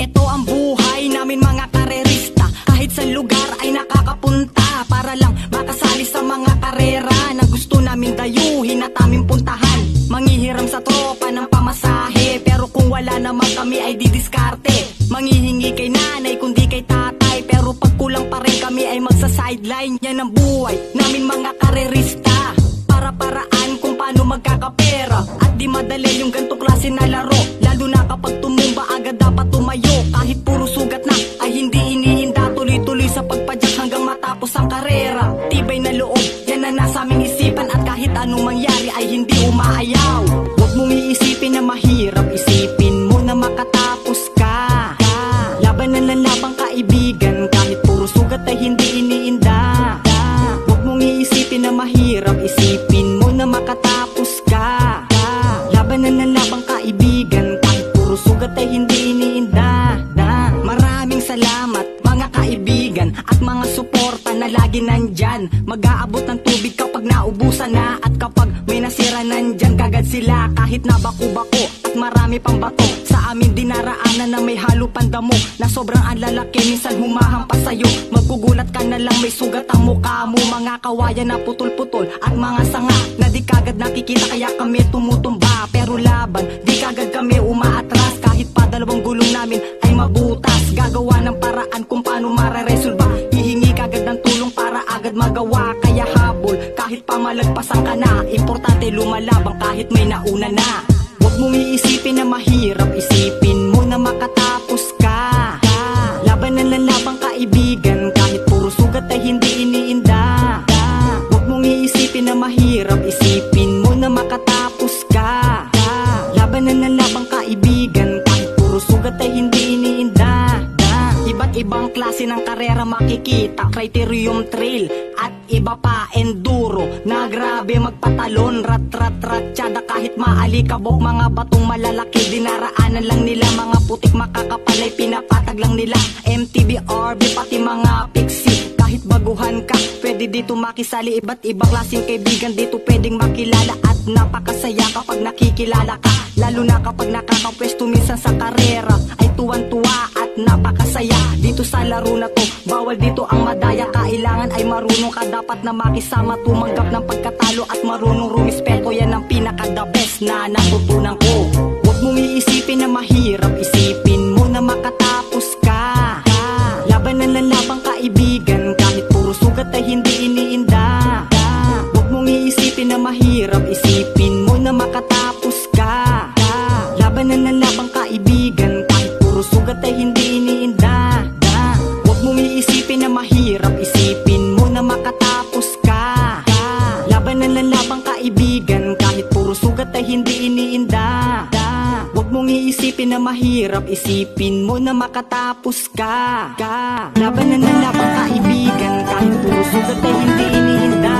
Ito ang buhay namin mga karerista, kahit sa lugar ay nakakapunta para lang makasali sa mga karera na gusto namin dayuhin at aming puntahan. Manghihiram sa tropa ng pamasahe, pero kung wala naman kami ay didiskarte. Manghihingi kay nanay kundi kay tatay, pero pag kulang pa rin kami ay magsa-sideline. Yan ang buhay namin mga karerista, para-paraan kung paano magkakapera. At di madali yung ganto klase na laro, lalo na kapag tumumba agad dapat tumayo. Kahit puro sugat na ay hindi iniinda, tuloy-tuloy sa pagpadyak hanggang matapos ang karera. Tibay na loob, yan na nasa aming isipan, at kahit anong mangyari ay hindi umaayaw. Huwag mong iisipin na mahirap, isipin mo na makatapos ka. Labanan ng labang kaibigan, kahit puro sugat ay hindi iniinda. Huwag mong iisipin na mahirap, isipin mo na makatapos ka. Labanan ng labang kaibigan, kahit puro sugat ay hindi iniinda. Maraming salamat mga kaibigan at mga suporta na lagi nandyan. Mag-aabot ng tubig kapag naubusan na, at kapag may nasira nandyan kagad sila. Kahit na bako-bako at marami pang bato, sa amin dinaraanan na may halo pandamo, na sobrang ang lalaki minsan humahampas sa'yo. Magkugulat ka na lang may sugat ang mukha mo. Mga kawayan na putol-putol at mga sanga na di kagad nakikita, kaya kami tumutumba. Pero laban, di kagad kami umaatras. Kahit pa dalawang gulong namin ay mabutas, gagawa ng paraan kung paano mararesolba. Hihingi kagad ng tulong para agad magawa. Kaya habol kahit pa malagpasan ka na, importante lumalabang kahit may nauna na. Huwag mong iisipin na mahirap, isipin mo na makatapos ka. Labanan ng labang kaibigan, kahit puro sugat ay hindi iniinda. Huwag mong iisipin na mahirap, isipin mo na makatapos ka. Labanan ng labang kaibigan, kahit puro sugat ay hindi iniinda. Iba't ibang klase ng karera makikita, criterium trail at iba pa enduro, na grabe magpatalon, rat-rat-ratsyada kahit maalikabok. Mga batong malalaki dinaraanan lang nila, mga putik makakapalay pinapatag lang nila. MTB, RB, pati mga pixie, kahit baguhan ka pwede dito makisali. Iba't ibang klaseng kaibigan dito pwedeng makilala, at napakasaya kapag nakikilala ka. Lalo na kapag nakakapwesto minsan sa karera, ay tuwan-tuwa at napakasaya. Dito sa laro na to, bawal dito ang madaya. Kailangan ay marunong ka dapat na makisama, tumanggap ng pagkatalo at marunong rumispeto. Yan ang pinaka-the best na natutunan ko. Huwag mong iisipin na mahirap, isipin mo na makatapos ka. Labanan ng labang kaibigan, kahit puro sugat ay hindi iniinda. Huwag mong iisipin na mahirap, isipin mo na makatapos ka. Labanan ng labang kaibigan, kahit puro sugat ay hindi iniinda. Huwag mong iisipin na mahirap, isipin mo na makatapos ka. Labanan ng labang kaibigan, kahit puro sugat ay hindi iniinda. Huwag mong iisipin na mahirap, isipin mo na makatapos ka. Labanan ng labang kaibigan, kahit puro sugat ay hindi iniinda.